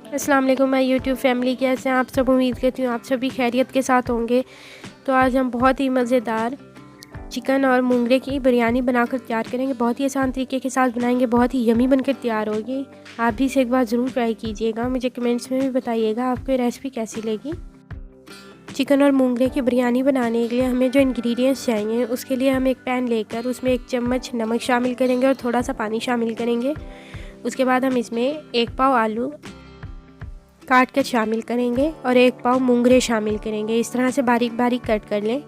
अस्सलाम वालेकुम my YouTube family, कैसे हैं आप सब। उम्मीद करती हूँ आप सभी खैरियत के साथ होंगे। तो आज हम बहुत ही मज़ेदार चिकन और मूंगरे की बिरयानी बनाकर तैयार करेंगे। बहुत ही आसान तरीके के साथ बनाएंगे, बहुत ही यमी बनकर तैयार होगी। आप भी इसे एक बार ज़रूर ट्राई कीजिएगा। मुझे कमेंट्स में भी बताइएगा आपको ये रेसिपी कैसी लगी। चिकन और मूंगरे की बिरयानी बनाने के लिए हमें जो इंग्रेडिएंट्स चाहिए, उसके लिए हम एक पैन लेकर उसमें 1 चम्मच नमक शामिल करेंगे और थोड़ा सा पानी शामिल करेंगे। उसके बाद हम इसमें 1 पाव आलू काट कर शामिल करेंगे और 1 पाव मूंगरे शामिल करेंगे। इस तरह से बारीक बारीक कट कर लें।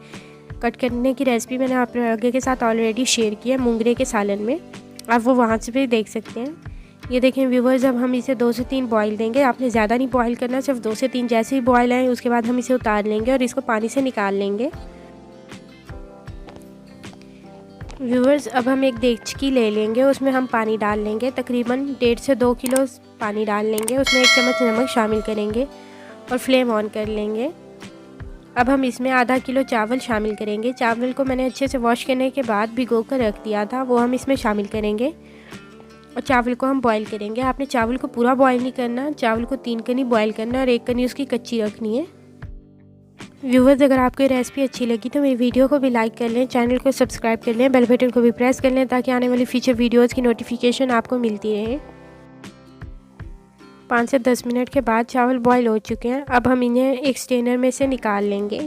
कट करने की रेसिपी मैंने आप आगे के साथ ऑलरेडी शेयर की है मूंगरे के सालन में, आप वो वहाँ से भी देख सकते हैं। ये देखें व्यूवर्स, अब हम इसे 2 से 3 बॉईल देंगे। आपने ज़्यादा नहीं बॉईल करना, सिर्फ 2 से 3 जैसे ही बॉईल आए उसके बाद हम इसे उतार लेंगे और इसको पानी से निकाल लेंगे। व्यूवर्स, अब हम एक देगची ले लेंगे, उसमें हम पानी डाल लेंगे। तकरीबन 1.5 से 2 किलो पानी डाल लेंगे। उसमें 1 चम्मच नमक शामिल करेंगे और फ्लेम ऑन कर लेंगे। अब हम इसमें आधा किलो चावल शामिल करेंगे। चावल को मैंने अच्छे से वॉश करने के बाद भिगो कर रख दिया था, वो हम इसमें शामिल करेंगे और चावल को हम बॉईल करेंगे। आपने चावल को पूरा बॉईल नहीं करना, चावल को 3 कनी बॉईल करना है और 1 कनी उसकी कच्ची रखनी है। व्यूवर्स, अगर आपको ये रेसिपी अच्छी लगी तो मेरी वीडियो को भी लाइक कर लें, चैनल को सब्सक्राइब कर लें, बेल बटन को भी प्रेस कर लें ताकि आने वाली फ्यूचर वीडियोज़ की नोटिफिकेशन आपको मिलती रहे। 5 से 10 मिनट के बाद चावल बॉईल हो चुके हैं। अब हम इन्हें एक स्ट्रेनर में से निकाल लेंगे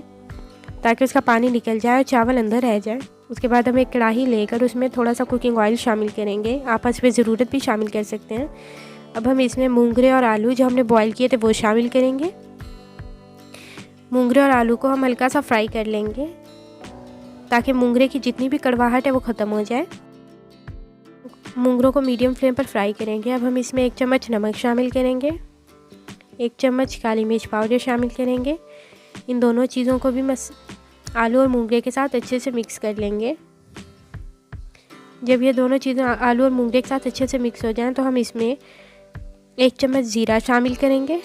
ताकि उसका पानी निकल जाए और चावल अंदर रह जाए। उसके बाद हम एक कढ़ाई लेकर उसमें थोड़ा सा कुकिंग ऑयल शामिल करेंगे। आप इसमें ज़रूरत भी शामिल कर सकते हैं। अब हम इसमें मूंगरे और आलू जो हमने बॉईल किए थे वो शामिल करेंगे। मूंगरे और आलू को हम हल्का सा फ्राई कर लेंगे ताकि मूंगरे की जितनी भी कड़वाहट है वो ख़त्म हो जाए। मूंगरों को मीडियम फ्लेम पर फ्राई करेंगे। अब हम इसमें 1 चम्मच नमक शामिल करेंगे, 1 चम्मच काली मिर्च पाउडर शामिल करेंगे। इन दोनों चीज़ों को भी आलू और मूंगरे के साथ अच्छे से मिक्स कर लेंगे। जब ये दोनों चीज़ें आलू और मूंगरे के साथ अच्छे से मिक्स हो जाएं तो हम इसमें 1 चम्मच ज़ीरा शामिल करेंगे।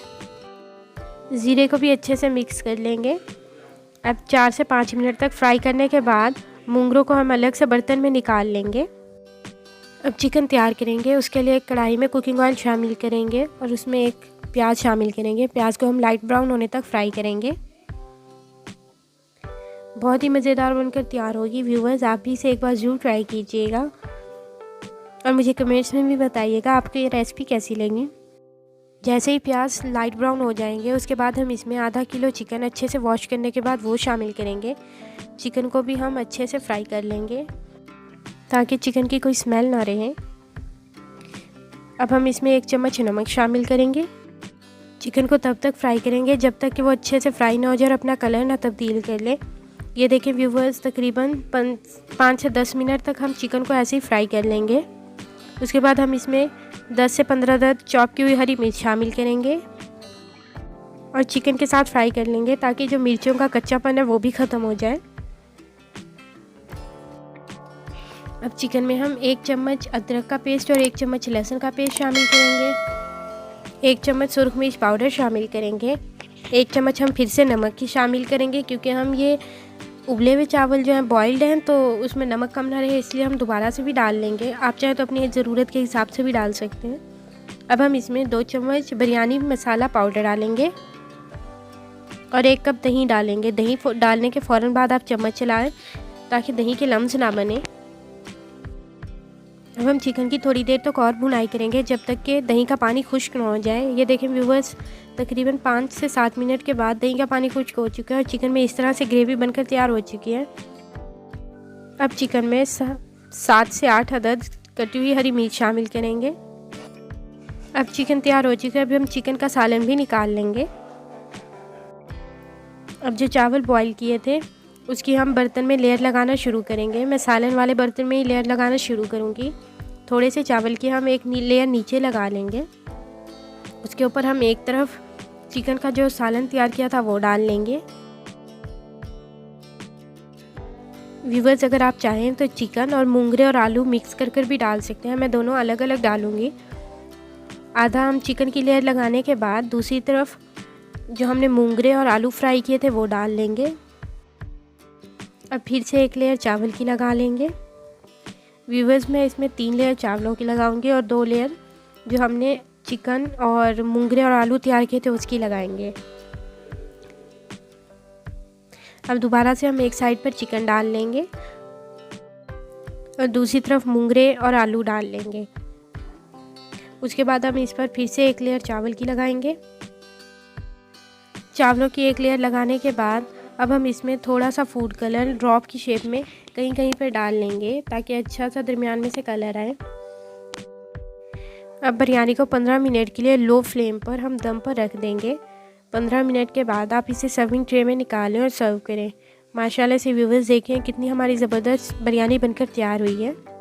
ज़ीरे को भी अच्छे से मिक्स कर लेंगे। अब 4 से 5 मिनट तक फ्राई करने के बाद मूंगरों को हम अलग से बर्तन में निकाल लेंगे। अब चिकन तैयार करेंगे। उसके लिए एक कढ़ाई में कुकिंग ऑयल शामिल करेंगे और उसमें एक प्याज शामिल करेंगे। प्याज को हम लाइट ब्राउन होने तक फ्राई करेंगे। बहुत ही मज़ेदार बनकर तैयार होगी। व्यूवर्स, आप भी इसे एक बार ज़रूर ट्राई कीजिएगा और मुझे कमेंट्स में भी बताइएगा आपको ये रेसिपी कैसी लगी। जैसे ही प्याज लाइट ब्राउन हो जाएंगे उसके बाद हम इसमें आधा किलो चिकन अच्छे से वॉश करने के बाद वो शामिल करेंगे। चिकन को भी हम अच्छे से फ्राई कर लेंगे ताकि चिकन की कोई स्मेल ना रहे। अब हम इसमें 1 चम्मच नमक शामिल करेंगे। चिकन को तब तक फ्राई करेंगे जब तक कि वो अच्छे से फ्राई ना हो जाए और अपना कलर ना तब्दील कर ले। ये देखें व्यूवर्स, तकरीबन 5 से 10 मिनट तक हम चिकन को ऐसे ही फ्राई कर लेंगे। उसके बाद हम इसमें 10 से 15 अदद चॉप की हुई हरी मिर्च शामिल करेंगे और चिकन के साथ फ्राई कर लेंगे ताकि जो मिर्चों का कच्चापन है वो भी ख़त्म हो जाए। अब चिकन में हम 1 चम्मच अदरक का पेस्ट और 1 चम्मच लहसुन का पेस्ट शामिल करेंगे। 1 चम्मच सुरख मिर्च पाउडर शामिल करेंगे। 1 चम्मच हम फिर से नमक की शामिल करेंगे क्योंकि हम ये उबले हुए चावल जो हैं बॉइल्ड हैं तो उसमें नमक कम ना रहे, इसलिए हम दोबारा से भी डाल लेंगे। आप चाहे तो अपनी ज़रूरत के हिसाब से भी डाल सकते हैं। अब हम इसमें 2 चम्मच बिरयानी मसाला पाउडर डालेंगे और 1 कप दही डालेंगे। दही डालने के फ़ौरन बाद आप चम्मच चलाएं ताकि दही के लम्स ना बने। अब हम चिकन की थोड़ी देर तक और भुनाई करेंगे जब तक कि दही का पानी खुश्क ना हो जाए। ये देखें व्यूवर्स, तकरीबन 5 से 7 मिनट के बाद दही का पानी खुश्क हो चुका है और चिकन में इस तरह से ग्रेवी बनकर तैयार हो चुकी है। अब चिकन में 7 से 8 अदद कटी हुई हरी मिर्च शामिल करेंगे। अब चिकन तैयार हो चुका है। अभी हम चिकन का सालन भी निकाल लेंगे। अब जो चावल बॉईल किए थे उसकी हम बर्तन में लेयर लगाना शुरू करेंगे। मैं सालन वाले बर्तन में ही लेयर लगाना शुरू करूँगी। थोड़े से चावल की हम एक लेयर नीचे लगा लेंगे। उसके ऊपर हम एक तरफ चिकन का जो सालन तैयार किया था वो डाल लेंगे। व्यूवर्स, अगर आप चाहें तो चिकन और मूंगरे और आलू मिक्स कर भी डाल सकते हैं। मैं दोनों अलग अलग डालूँगी। आधा हम चिकन की लेयर लगाने के बाद दूसरी तरफ जो हमने मूंगरे और आलू फ्राई किए थे वो डाल लेंगे। अब फिर से एक लेयर चावल की लगा लेंगे। व्यूवर्स, मैं इसमें 3 लेयर चावलों की लगाऊंगी और 2 लेयर जो हमने चिकन और मूंगरे और आलू तैयार किए थे उसकी लगाएंगे। अब दोबारा से हम एक साइड पर चिकन डाल लेंगे और दूसरी तरफ मूंगरे और आलू डाल लेंगे। उसके बाद हम इस पर फिर से एक लेयर चावल की लगाएंगे। चावलों की एक लेयर लगाने के बाद अब हम इसमें थोड़ा सा फूड कलर ड्रॉप की शेप में कहीं कहीं पर डाल लेंगे ताकि अच्छा सा दरमियान में से कलर आए। अब बिरयानी को 15 मिनट के लिए लो फ्लेम पर हम दम पर रख देंगे। 15 मिनट के बाद आप इसे सर्विंग ट्रे में निकालें और सर्व करें। माशाल्लाह से व्यूअर्स देखें कितनी हमारी ज़बरदस्त बिरयानी बनकर तैयार हुई है।